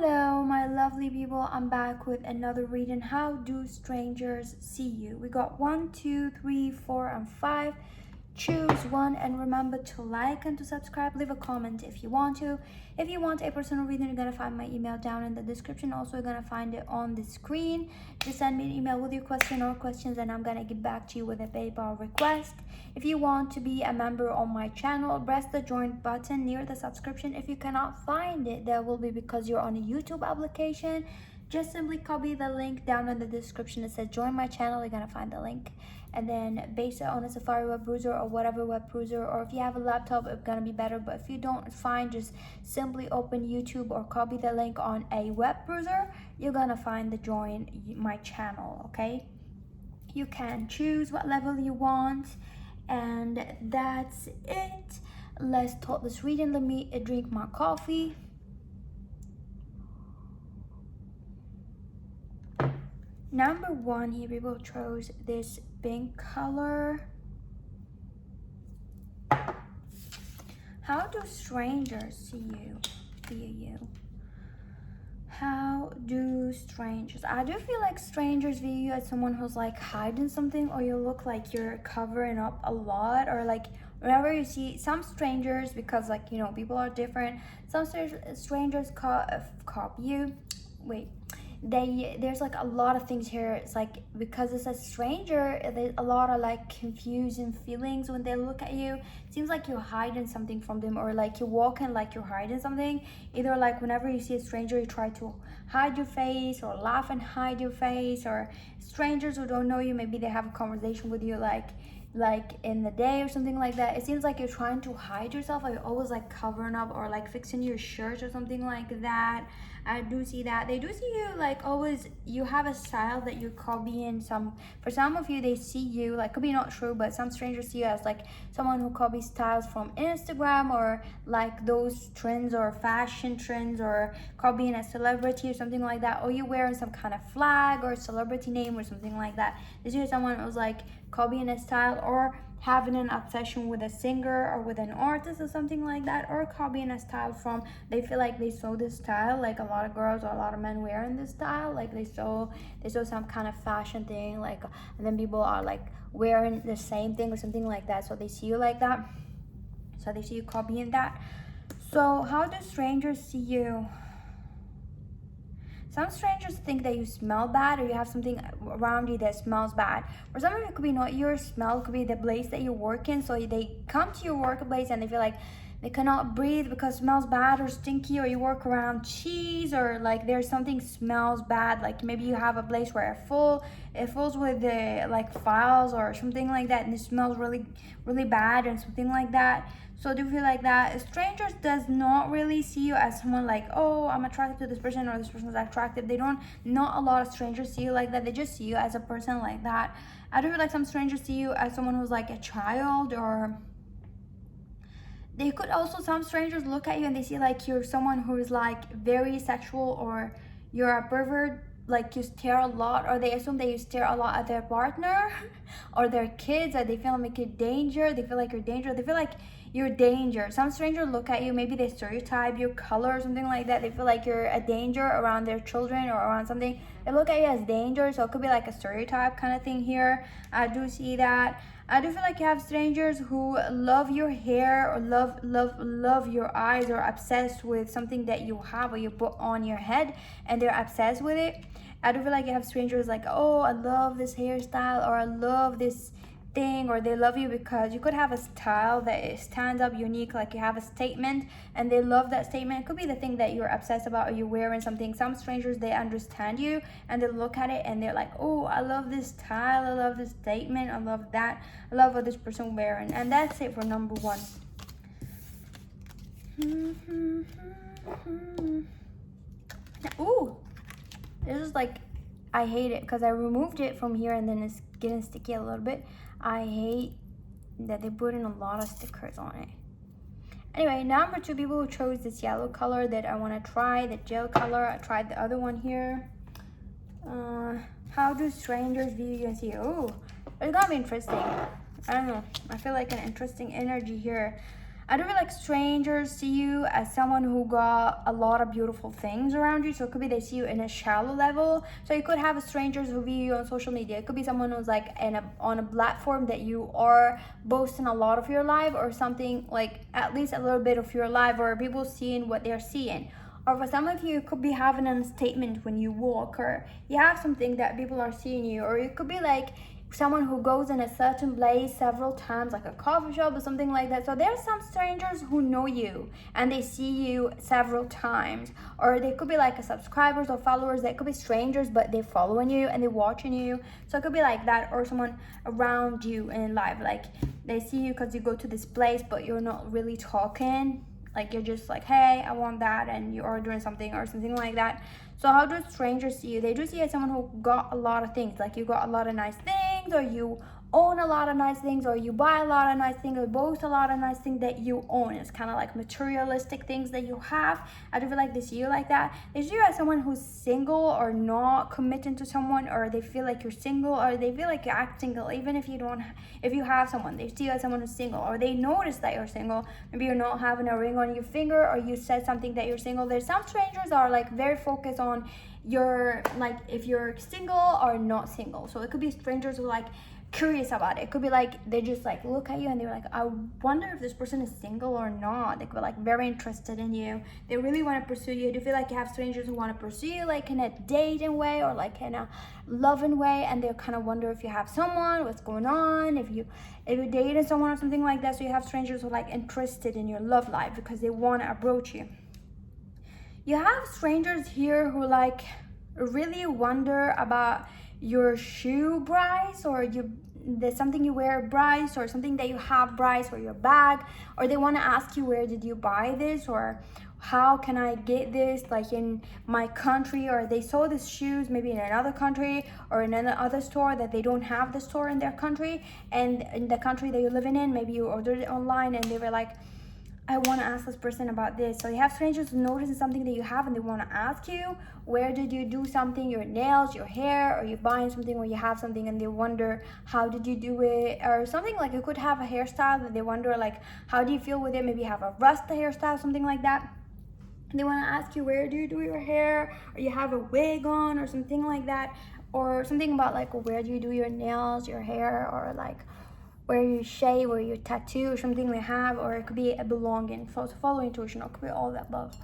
Hello, my lovely people. I'm back with another reading. How do strangers see you? We got 1, 2, 3, 4, and 5. Choose one and remember to like and to subscribe. Leave a comment if you want to. If you want a personal reading, you're gonna find my email down in the description. Also, you're gonna find it on the screen. Just send me an email with your question or questions and I'm gonna get back to you with a PayPal request. If you want to be a member on my channel, press the join button near the subscription. If you cannot find it, that will be because you're on a YouTube application. Just simply copy the link down in the description. It says join my channel. You're gonna find the link and then base it on a Safari web browser or whatever web browser, or if you have a laptop it's gonna be better, but if you don't find, just simply open YouTube or copy the link on a web browser. You're gonna find the join my channel. Okay, you can choose what level you want, and that's it. Let's start this reading. Let me drink my coffee. Number 1 here, we will chose this pink color. How do strangers see you? How do strangers? I do feel like strangers view you as someone who's like hiding something, or you look like you're covering up a lot, or like whenever you see some strangers, because like, you know, people are different. Some strangers copy you. There's like a lot of things here. It's like, because it's a stranger, there's a lot of like confusing feelings when they look at you. It seems like you're hiding something from them, or like you're walking like you're hiding something. Either like whenever you see a stranger, you try to hide your face, or laugh and hide your face. Or strangers who don't know you, maybe they have a conversation with you like in the day or something like that. It seems like you're trying to hide yourself, or you're always like covering up or like fixing your shirt or something like that. I do see that. They do see you like always, you have a style that you're copying. For some of you, they see you like, could be not true, but some strangers see you as like someone who copies styles from Instagram, or like those trends or fashion trends, or copying a celebrity or something like that, or you're wearing some kind of flag or celebrity name or something like that. They see someone who's like copying a style, or having an obsession with a singer or with an artist or something like that, or copying a style from, they feel like they saw this style, like a lot of girls or a lot of men wearing this style, like they saw some kind of fashion thing, like, and then people are like wearing the same thing or something like that, so they see you like that, so they see you copying that. So how do strangers see you? Some strangers think that you smell bad, or you have something around you that smells bad. For some of you, it could be not your smell, it could be the place that you work in. So they come to your workplace and they feel like they cannot breathe because it smells bad or stinky, or you work around cheese, or like there's something smells bad. Like maybe you have a place where it fills with the like files or something like that, and it smells really, really bad and something like that. So do you feel like that? Strangers does not really see you as someone like, oh, I'm attracted to this person, or this person's attractive. They don't, not a lot of strangers see you like that. They just see you as a person like that. I do feel like some strangers see you as someone who's like a child, or they could also, some strangers look at you and they see like you're someone who is like very sexual, or you're a pervert, like you stare a lot, or they assume that you stare a lot at their partner or their kids, that they feel like you're danger. They feel like you're dangerous. They feel like you're danger. Some strangers look at you, maybe they stereotype your color or something like that. They feel like you're a danger around their children or around something. They look at you as danger, so it could be like a stereotype kind of thing here. I do see that. I do feel like you have strangers who love your hair, or love your eyes, or obsessed with something that you have or you put on your head, and they're obsessed with it. I do feel like you have strangers like, oh, I love this hairstyle, or I love this thing, or they love you because you could have a style that stands up unique, like you have a statement and they love that statement. It could be the thing that you're obsessed about, or you're wearing something. Some strangers, they understand you and they look at it and they're like, oh, I love this style, I love this statement, I love that, I love what this person wearing. And that's it for number 1. Ooh, this is like, I hate it because I removed it from here and then it's getting sticky a little bit. I hate that they put in a lot of stickers on it. Anyway, number 2, people who chose this yellow color that I want to try, the gel color. I tried the other one here. How do strangers view you and see you? Oh, it's gonna be interesting. I don't know. I feel like an interesting energy here. I do feel like strangers see you as someone who got a lot of beautiful things around you. So it could be they see you in a shallow level. So you could have strangers who view you on social media. It could be someone who's like on a platform that you are boasting a lot of your life, or something like at least a little bit of your life, or people seeing what they're seeing. Or for some of you, it could be having a statement when you walk, or you have something that people are seeing you. Or it could be like someone who goes in a certain place several times, like a coffee shop or something like that. So there are some strangers who know you and they see you several times. Or they could be like a subscribers or followers that could be strangers, but they're following you and they're watching you. So it could be like that. Or someone around you in life, like they see you because you go to this place, but you're not really talking. Like you're just like, hey, I want that, and you are doing something or something like that. So how do strangers see you? They do see you as someone who got a lot of things, like you got a lot of nice things, or you own a lot of nice things, or you buy a lot of nice things, or both a lot of nice things that you own. It's kind of like materialistic things that you have. I do feel like they see you like that. They see you as someone who's single or not committing to someone, or they feel like you're single, or they feel like you act single even if you don't, if you have someone. They see you as someone who's single, or they notice that you're single. Maybe you're not having a ring on your finger, or you said something that you're single. There's some strangers are like very focused on your, like, if you're single or not single. So it could be strangers who like curious about it. It could be like they just like look at you and they're like, I wonder if this person is single or not. They could be like very interested in you. They really want to pursue you. Do you feel like you have strangers who want to pursue you like in a dating way or like in a loving way, and they kind of wonder if you have someone, what's going on, if you're dating someone or something like that. So you have strangers who are like interested in your love life because they want to approach you. You have strangers here who like really wonder about your shoe price, or there's something you wear price, or something that you have price, or your bag, or they want to ask you, where did you buy this, or how can I get this like in my country, or they saw these shoes maybe in another country or in another store that they don't have the store in their country, and in the country that you're living in, maybe you ordered it online and they were like, I want to ask this person about this. So you have strangers noticing something that you have and they want to ask you, where did you do something, your nails, your hair, or you're buying something, or you have something and they wonder, how did you do it, or something. Like you could have a hairstyle that they wonder like, how do you feel with it? Maybe you have a Rasta hairstyle, something like that. They want to ask you, where do you do your hair, or you have a wig on or something like that, or something about like, where do you do your nails, your hair, or like where you shave, or you tattoo, or something they have. Or it could be a belonging. So follow intuition, or it could be all that above.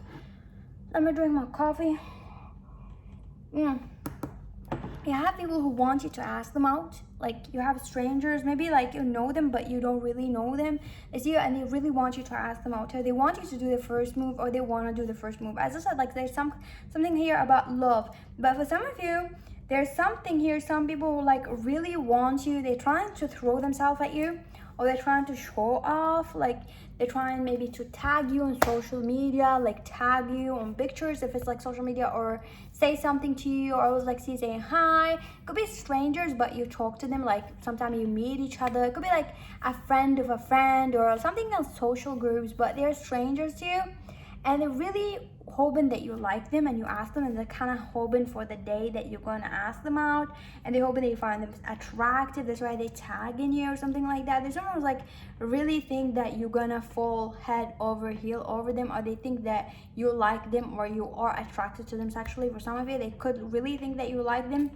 Let me drink my coffee. You have people who want you to ask them out. Like you have strangers, maybe like you know them but you don't really know them. They see you and they really want you to ask them out. Or they want you to do the first move, or they want to do the first move. As I said, like there's something here about love. But for some of you, there's something here, some people who like really want you. They're trying to throw themselves at you, or they're trying to show off. Like they're trying maybe to tag you on social media, like tag you on pictures if it's like social media, or say something to you, or always like saying hi. It could be strangers, but you talk to them, like sometimes you meet each other. It could be like a friend of a friend, or something on social groups, but they're strangers to you. And they're really hoping that you like them and you ask them, and they're kind of hoping for the day that you're going to ask them out, and they're hoping that you find them attractive. That's why they tag in you or something like that. There's someone who's like really think that you're gonna fall head over heel over them, or they think that you like them or you are attracted to them sexually. For some of you, they could really think that you like them,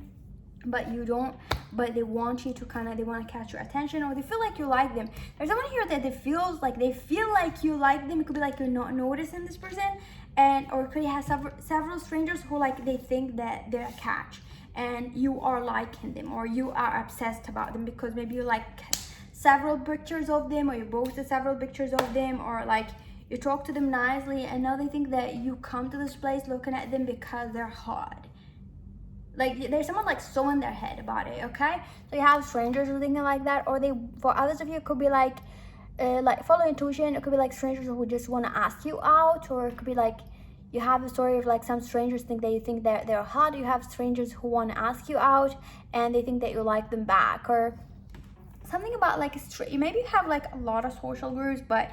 but you don't. But they want you to they want to catch your attention, or they feel like you like them. There's someone here that they feel like you like them. It could be like you're not noticing this person, or it could have several strangers who like they think that they're a catch and you are liking them, or you are obsessed about them because maybe you like several pictures of them, or you posted several pictures of them, or like you talk to them nicely, and now they think that you come to this place looking at them because they're hot. Like there's someone like so in their head about it, okay? So you have strangers who thinking like that, or for others of you, it could be like follow intuition. It could be like strangers who just want to ask you out, or it could be like you have a story of like some strangers think that you think they're hot. You have strangers who want to ask you out and they think that you like them back, or something about like maybe you have like a lot of social groups, but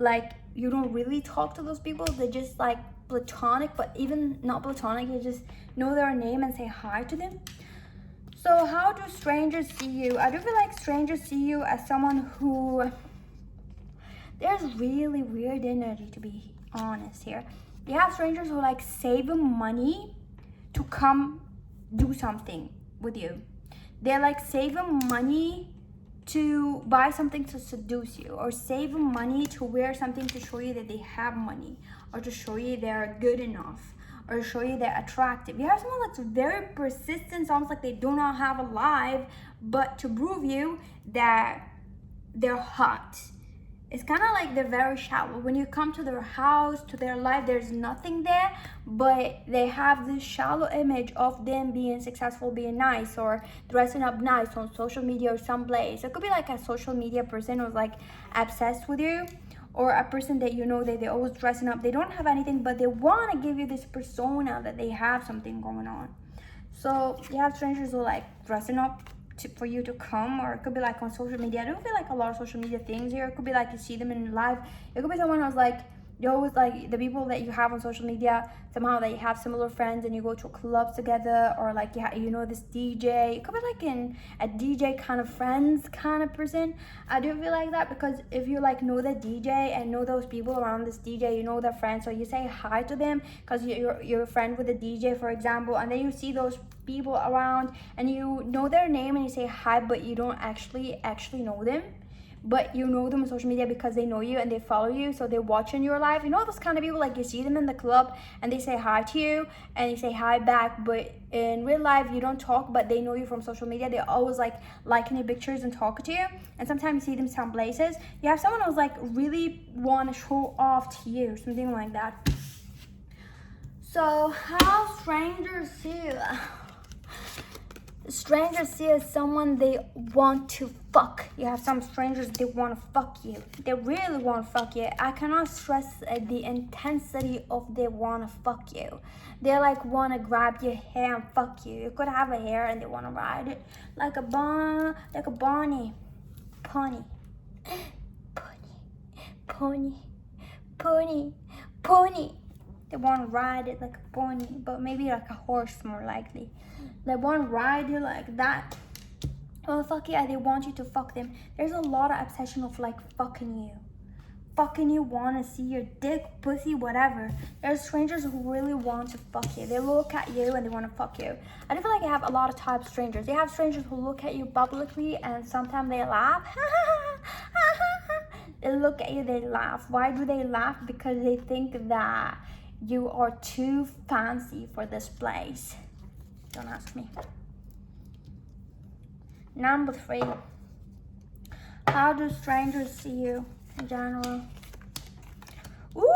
like you don't really talk to those people. They just like platonic, but even not platonic, you just know their name and say hi to them. So how do strangers see you? I do feel like strangers see you as someone who There's really weird energy, to be honest here. You have strangers who like save money to come do something with you. They're like saving money to buy something to seduce you, or save money to wear something to show you that they have money, or to show you they're good enough, or show you they're attractive. You have someone that's very persistent, almost like they do not have a life, but to prove you that they're hot. It's kind of like they're very shallow. When you come to their house, to their life, there's nothing there, but they have this shallow image of them being successful, being nice, or dressing up nice on social media or someplace. It could be like a social media person who's like obsessed with you, or a person that you know that they're always dressing up. They don't have anything, but they want to give you this persona that they have something going on. So you have strangers who like dressing up for you to come, or it could be like on social media. I don't feel like a lot of social media things here. It could be like you see them in live. It could be someone who's like, you always like the people that you have on social media, somehow that you have similar friends and you go to clubs together, or like you know this DJ. It could be like in a DJ kind of friends kind of person. I do feel like that, because if you like know the DJ and know those people around this DJ, you know their friends, so you say hi to them because you're a friend with the DJ, for example, and then you see those people around and you know their name and you say hi, but you don't actually know them, but you know them on social media because they know you and they follow you, so they're watching your life. You know those kind of people, like you see them in the club and they say hi to you and you say hi back, but in real life you don't talk, but they know you from social media. They're always like liking your pictures and talking to you, and sometimes you see them some places. You have someone who's like really want to show off to you, something like that. So how strangers see you? Strangers see as someone they want to fuck. You have some strangers, they want to fuck you. They really want to fuck you. I cannot stress the intensity of they want to fuck you. They like want to grab your hair and fuck you. You could have a hair and they want to ride it like a pony. They want to ride it like a pony, but maybe like a horse more likely. They want to ride you like that. Well, fuck yeah, they want you to fuck them. There's a lot of obsession of like fucking you. Fucking you, want to see your dick, pussy, whatever. There's strangers who really want to fuck you. They look at you and they want to fuck you. I do feel like I have a lot of types of strangers. They have strangers who look at you publicly and sometimes they laugh. They look at you, they laugh. Why do they laugh? Because they think that you are too fancy for this place. Don't ask me. Number 3. How do strangers see you in general? Ooh,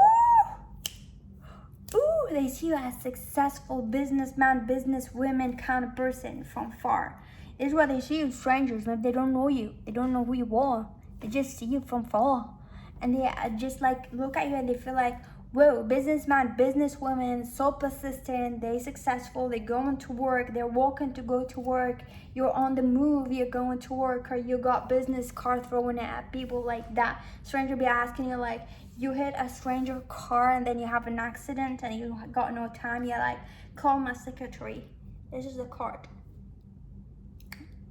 they see you as successful businessman, businesswoman kind of person from far. This is why they see you, strangers. Maybe they don't know you. They don't know who you are. They just see you from far. And they just like look at you and they feel like, whoa, businessman, businesswoman, so persistent, they're successful, they're going to work, they're walking to go to work, you're on the move, you're going to work, or you got business card throwing it at people like that. Stranger be asking you like, you hit a stranger car and then you have an accident and you got no time, you're like, call my secretary, this is the card,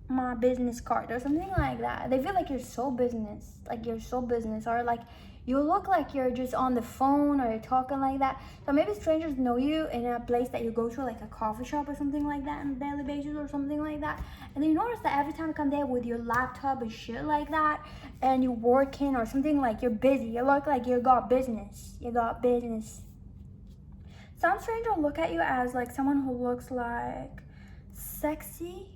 my business card, or something like that. They feel like you're so business, or like you look like you're just on the phone or you're talking like that. So maybe strangers know you in a place that you go to, like a coffee shop or something like that on a daily basis or something like that. And then you notice that every time you come there with your laptop and shit like that, and you're working or something, like you're busy. You look like you got business. Some strangers look at you as like someone who looks like sexy,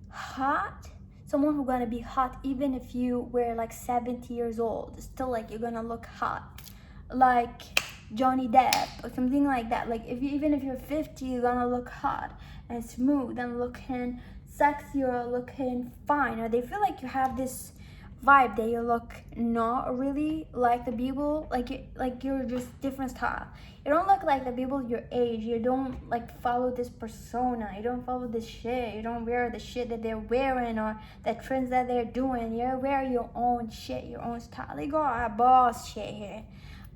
hot, someone who's gonna be hot even if you were like 70 years old. Still like you're gonna look hot, like Johnny Depp or something like that. Like even if you're 50, you're gonna look hot and smooth and looking sexy or looking fine. Or they feel like you have this vibe that you look not really like the people, like you're just different style. You don't look like the people your age. You don't like follow this persona. You don't follow this shit. You don't wear the shit that they're wearing or the trends that they're doing. You wear your own shit, your own style. They got a boss shit here,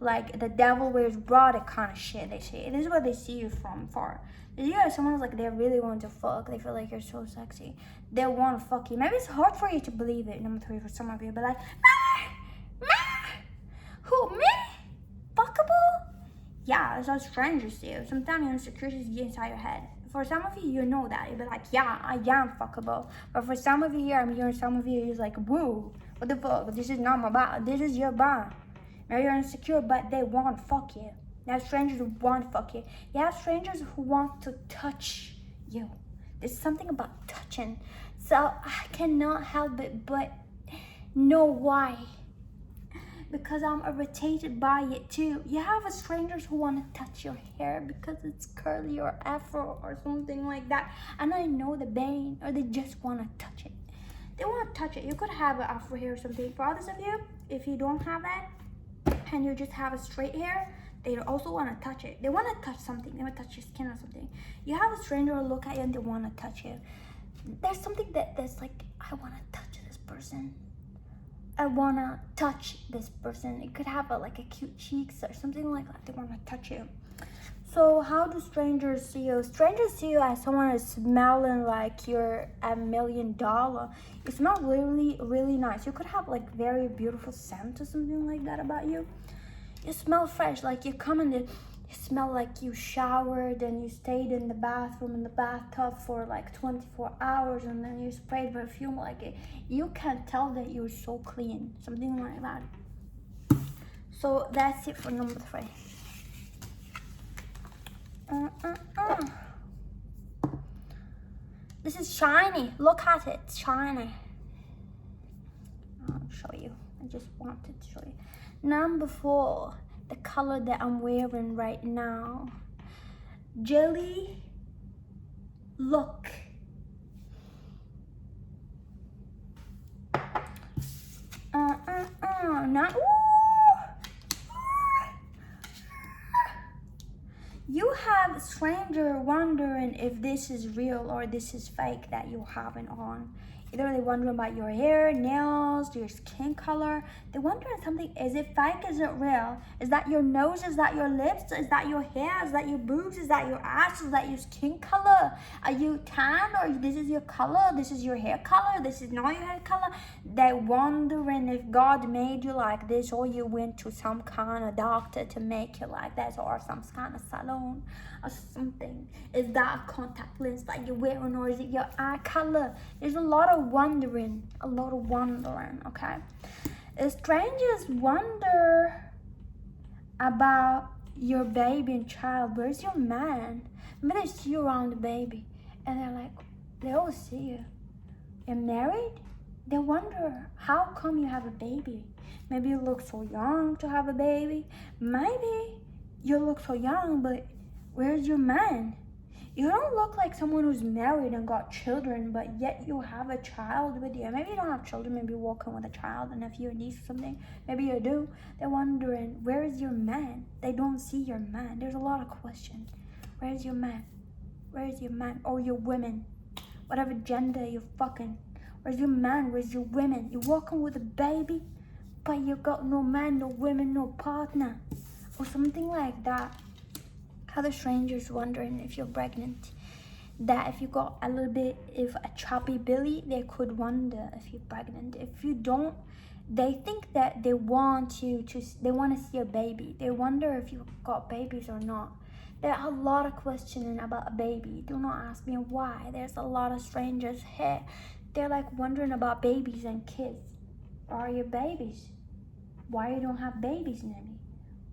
like the devil wears Prada kind of shit. They say this is what they see you from far. Yeah, someone's like they really want to fuck. They feel like you're so sexy. They want to fuck you. Maybe it's hard for you to believe it. Number 3 for some of you, but like, Who, me? Fuckable? Yeah, it's all strangers to you. Sometimes your insecurities get inside your head. For some of you, you know that. You'll be like, yeah, I am fuckable. But for some of you here, I'm hearing some of you is like, woo, what the fuck? This is not my bar. This is your bar. Maybe you're insecure, but they want fuck you. You have strangers who want fuck you. You have strangers who want to touch you. There's something about touching. So I cannot help it but know why. Because I'm irritated by it too. You have strangers who want to touch your hair because it's curly or afro or something like that. And I know the pain, or they just want to touch it. They want to touch it. You could have an afro hair or something. For others of you, if you don't have that and you just have a straight hair, they also want to touch it. They want to touch something. They want to touch your skin or something. You have a stranger who look at you and they want to touch you. There's something that's like, I want to touch this person. I want to touch this person. It could have like a cute cheeks or something like that. They want to touch you. So how do strangers see you? Strangers see you as someone who's smelling like you're $1 million. You smell really, really nice. You could have like very beautiful scent or something like that about you. You smell fresh, like you come in the, you smell like you showered and you stayed in the bathroom, in the bathtub for like 24 hours and then you sprayed perfume like it. You can tell that you're so clean, something like that. So that's it for number 3. This is shiny. Look at it. It's shiny. I'll show you. I just wanted to show you. Number 4, the color that I'm wearing right now. Jelly look. Not. You have a stranger wondering if this is real or this is fake that you haven't on. Either they wondering about your hair, nails, your skin color. They wondering something. Is it fake? Is it real? Is that your nose? Is that your lips? Is that your hair? Is that your boobs? Is that your ass? Is that your skin color? Are you tan or this is your color? This is your hair color? This is not your hair color? They're wondering if God made you like this or you went to some kind of doctor to make you like that or some kind of salon or something. Is that a contact lens that you're wearing or is it your eye color? There's a lot of wondering, okay? Strangers wonder about your baby and child. Where's your man? Maybe they see you around the baby and they're like, they always see you. You're married? They wonder, how come you have a baby? Maybe you look so young to have a baby. Maybe you look so young, but where's your man? You don't look like someone who's married and got children, but yet you have a child with you. Maybe you don't have children, maybe you're walking with a child, a nephew, a niece or something. Maybe you do. They're wondering, where is your man? They don't see your man. There's a lot of questions. Where is your man? Where is your man? Or your women? Whatever gender you're fucking. Where's your man? Where's your women? You're walking with a baby, but you got no man, no women, no partner. Or something like that. Other strangers wondering if you're pregnant. That if you got a little bit of a choppy belly, they could wonder if you're pregnant. If you don't, they think that they want you to, they want to see a baby. They wonder if you got babies or not. There are a lot of questioning about a baby. Do not ask me why. There's a lot of strangers here. They're like wondering about babies and kids. Are your babies? Why you don't have babies, Nemi?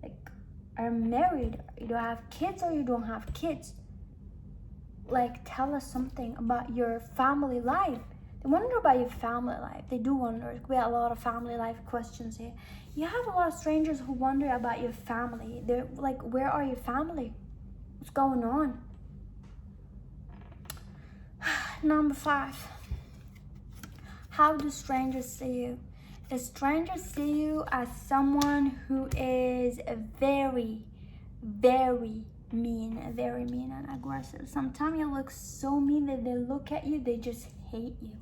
Like, are you married? You don't have kids or you don't have kids? Like, tell us something about your family life. They wonder about your family life. They do wonder. There could be a lot of family life questions here. You have a lot of strangers who wonder about your family. They're like, where are your family? What's going on? Number 5. How do strangers see you? Strangers see you as someone who is very, very mean and aggressive. Sometimes you look so mean that they look at you, they just hate you.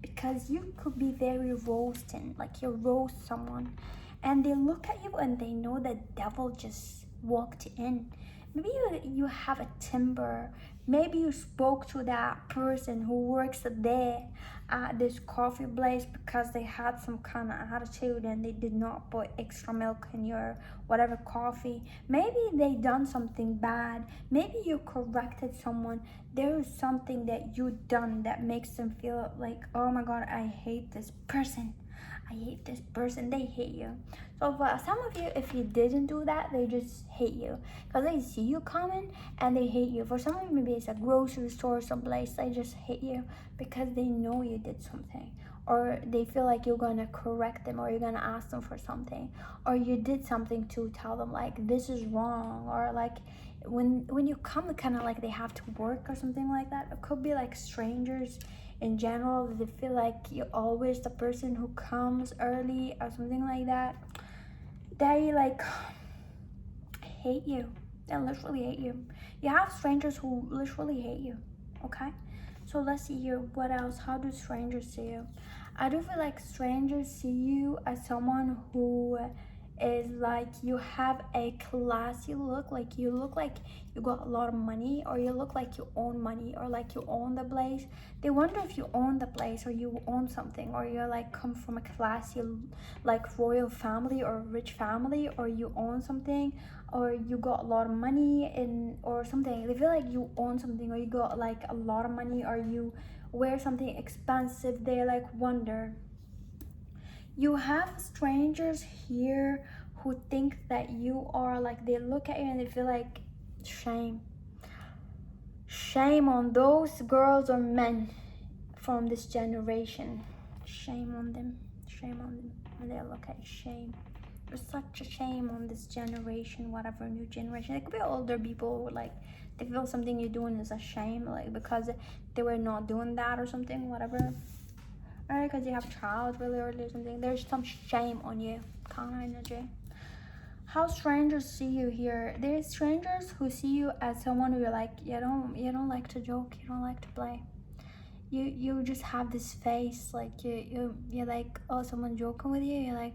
Because you could be very roasting, like you roast someone. And they look at you and they know the devil just walked in. Maybe you have a timber. Maybe you spoke to that person who works there at this coffee place because they had some kind of attitude and they did not put extra milk in your whatever coffee. Maybe they done something bad. Maybe you corrected someone. There is something that you done that makes them feel like, oh my god, I hate this person. I hate this person. They hate you. So for some of you, if you didn't do that, they just hate you because they see you coming and they hate you. For some of you, maybe it's a grocery store or someplace, they just hate you because they know you did something, or they feel like you're gonna correct them, or you're gonna ask them for something, or you did something to tell them like this is wrong, or like when you come, kind of like they have to work or something like that. It could be like strangers in general. They feel like you're always the person who comes early or something like that. They like hate you. They literally hate you. You have strangers who literally hate you. Okay, so let's see here. What else? How do strangers see you? I do feel like strangers see you as someone who is like, you have a classy look. Like you look like you got a lot of money, or you look like you own money, or like you own the place. They wonder if you own the place, or you own something, or you're like come from a classy like royal family or rich family, or you own something, or you got a lot of money in or something. They feel like you own something, or you got like a lot of money, or you wear something expensive. They like wonder. You have strangers here who think that you are like, they look at you and they feel like shame. Shame on those girls or men from this generation. Shame on them. Shame on them. And they look at shame. There's such a shame on this generation, whatever new generation. It could be older people who like, they feel something you're doing is a shame, like because they were not doing that or something, whatever. Or because you have a child really early or something. There's some shame on you, kind of energy. How strangers see you here. There's strangers who see you as someone who you're like, you don't like to joke, you don't like to play. You just have this face like you're like, oh, someone joking with you, you're like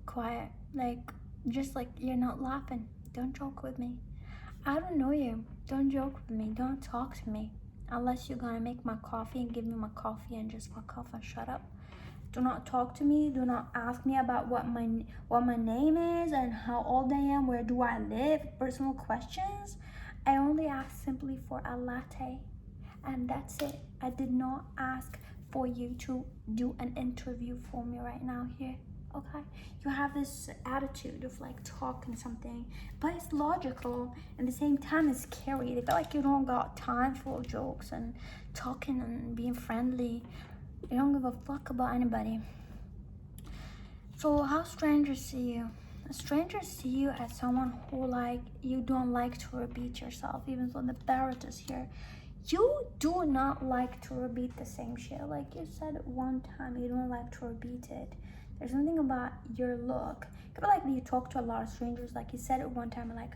quiet, like just like you're not laughing. Don't joke with me. I don't know you. Don't joke with me. Don't talk to me. Unless you're gonna make my coffee and give me my coffee and just fuck off and shut up. Do not talk to me. Do not ask me about what my name is and how old I am, where do I live, personal questions. I only asked simply for a latte, and that's it. I did not ask for you to do an interview for me right now here. Okay, you have this attitude of like talking something, but it's logical and at the same time it's scary. They feel like you don't got time for jokes and talking and being friendly. You don't give a fuck about anybody. So how strangers see you? Strangers see you as someone who like, you don't like to repeat yourself. Even though the parrot is here, you do not like to repeat the same shit. Like you said it one time, you don't like to repeat it. There's something about your look. It could be like you talk to a lot of strangers, like you said it one time and like,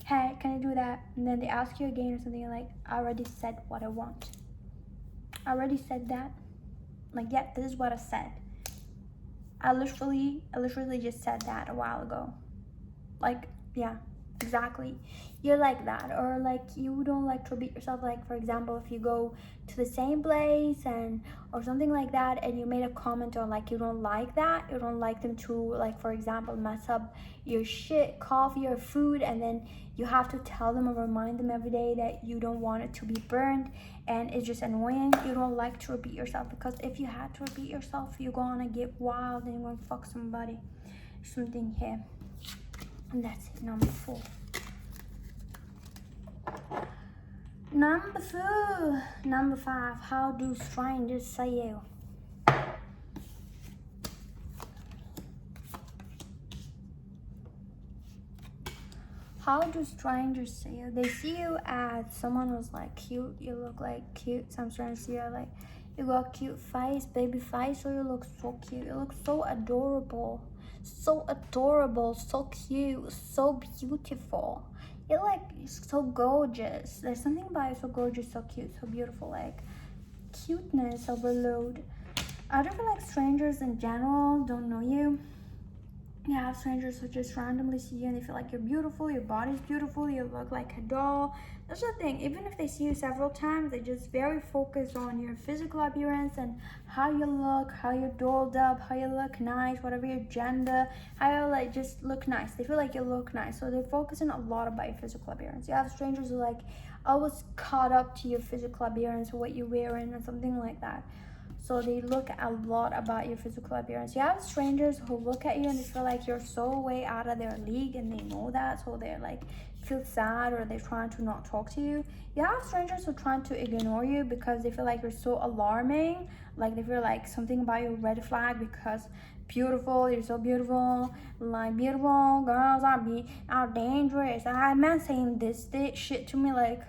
hey, can I do that? And then they ask you again or something, like, I already said what I want. I already said that. Like, yeah, this is what I said. I literally just said that a while ago. Like, yeah, exactly. You're like that. Or like you don't like to repeat yourself. Like, for example, if you go to the same place and or something like that, and you made a comment on like you don't like that, you don't like them to, like, for example, mess up your shit, coffee or food, and then you have to tell them or remind them every day that you don't want it to be burned, and it's just annoying. You don't like to repeat yourself, because if you had to repeat yourself, you're gonna get wild and you're gonna fuck somebody. Something here. And that's it. Number 4. Number 5. How do strangers see you? How do strangers see you? They see you as someone who's like cute. You look like cute. Some strangers see you like you got cute face, baby face, or you look so cute. You look so adorable. So adorable, so cute, so beautiful. You're like so gorgeous. There's something about you so gorgeous, so cute, so beautiful. Like cuteness overload. I don't feel like strangers in general don't know you. You have strangers who just randomly see you and they feel like you're beautiful, your body's beautiful, you look like a doll. That's the thing, even if they see you several times, they just very focused on your physical appearance and how you look, how you're dolled up, how you look nice, whatever your gender, how you like just look nice. They feel like you look nice, so they're focusing a lot about your physical appearance. You have strangers who like always caught up to your physical appearance or what you're wearing or something like that. So they look a lot about your physical appearance. You have strangers who look at you and they feel like you're so way out of their league and they know that, so they're like feel sad or they're trying to not talk to you. You have strangers who are trying to ignore you because they feel like you're so alarming, like they feel like something about you red flag because beautiful, you're so beautiful, like beautiful girls are dangerous. I had men saying this shit to me like,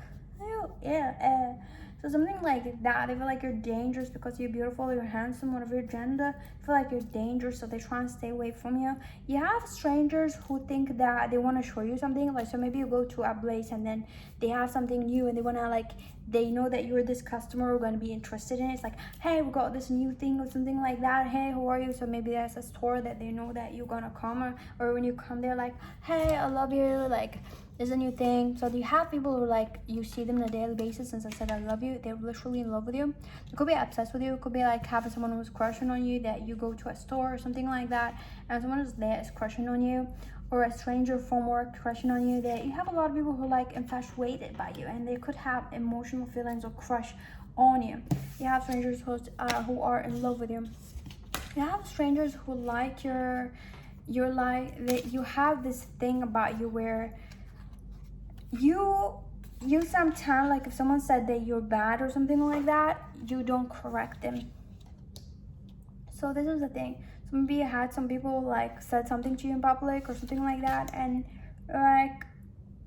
oh yeah. So something like that, they feel like you're dangerous because you're beautiful, you're handsome, whatever your gender, feel like you're dangerous, so they try and stay away from you. You have strangers who think that they want to show you something, like so maybe you go to a place and then they have something new and they want to like, they know that you're this customer who's going to be interested in it. It's like, hey, we got this new thing or something like that, hey, how are you? So maybe there's a store that they know that you're gonna come, or when you come they're like, hey, I love you, like there's a new thing. So you have people who like, you see them on a daily basis, since I said I love you, they're literally in love with you. They could be obsessed with you, it could be like having someone who's crushing on you, that you go to a store or something like that and someone who's there is crushing on you, or a stranger from work crushing on you. That you have a lot of people who like infatuated by you and they could have emotional feelings or crush on you. You have strangers who are in love with you. You have strangers who like your like that. You have this thing about you where you sometimes, like if someone said that you're bad or something like that, you don't correct them. So this is the thing. So maybe you had some people like said something to you in public or something like that, and like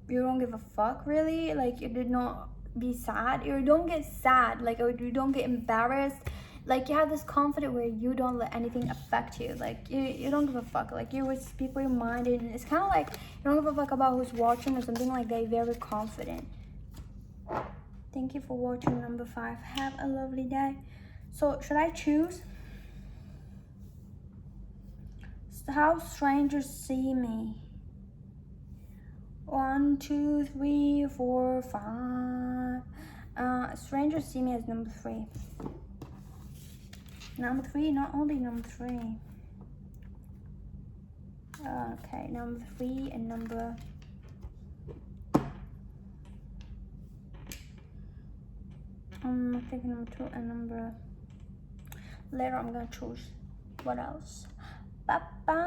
you don't give a fuck really, like you did not be sad, you don't get sad, like, or you don't get embarrassed, like you have this confidence where you don't let anything affect you, like you don't give a fuck, like you would speak with your mind, and it's kind of like you don't give a fuck about who's watching or something like that. You're very confident. Thank you for watching number 5. Have a lovely day. So should I choose how strangers see me? 1, 2, 3, 4, 5. Strangers see me as number 3. Number 3, not only number 3. Okay, number 3 and number... I think number 2 and number... Later I'm gonna choose what else. Bye bye.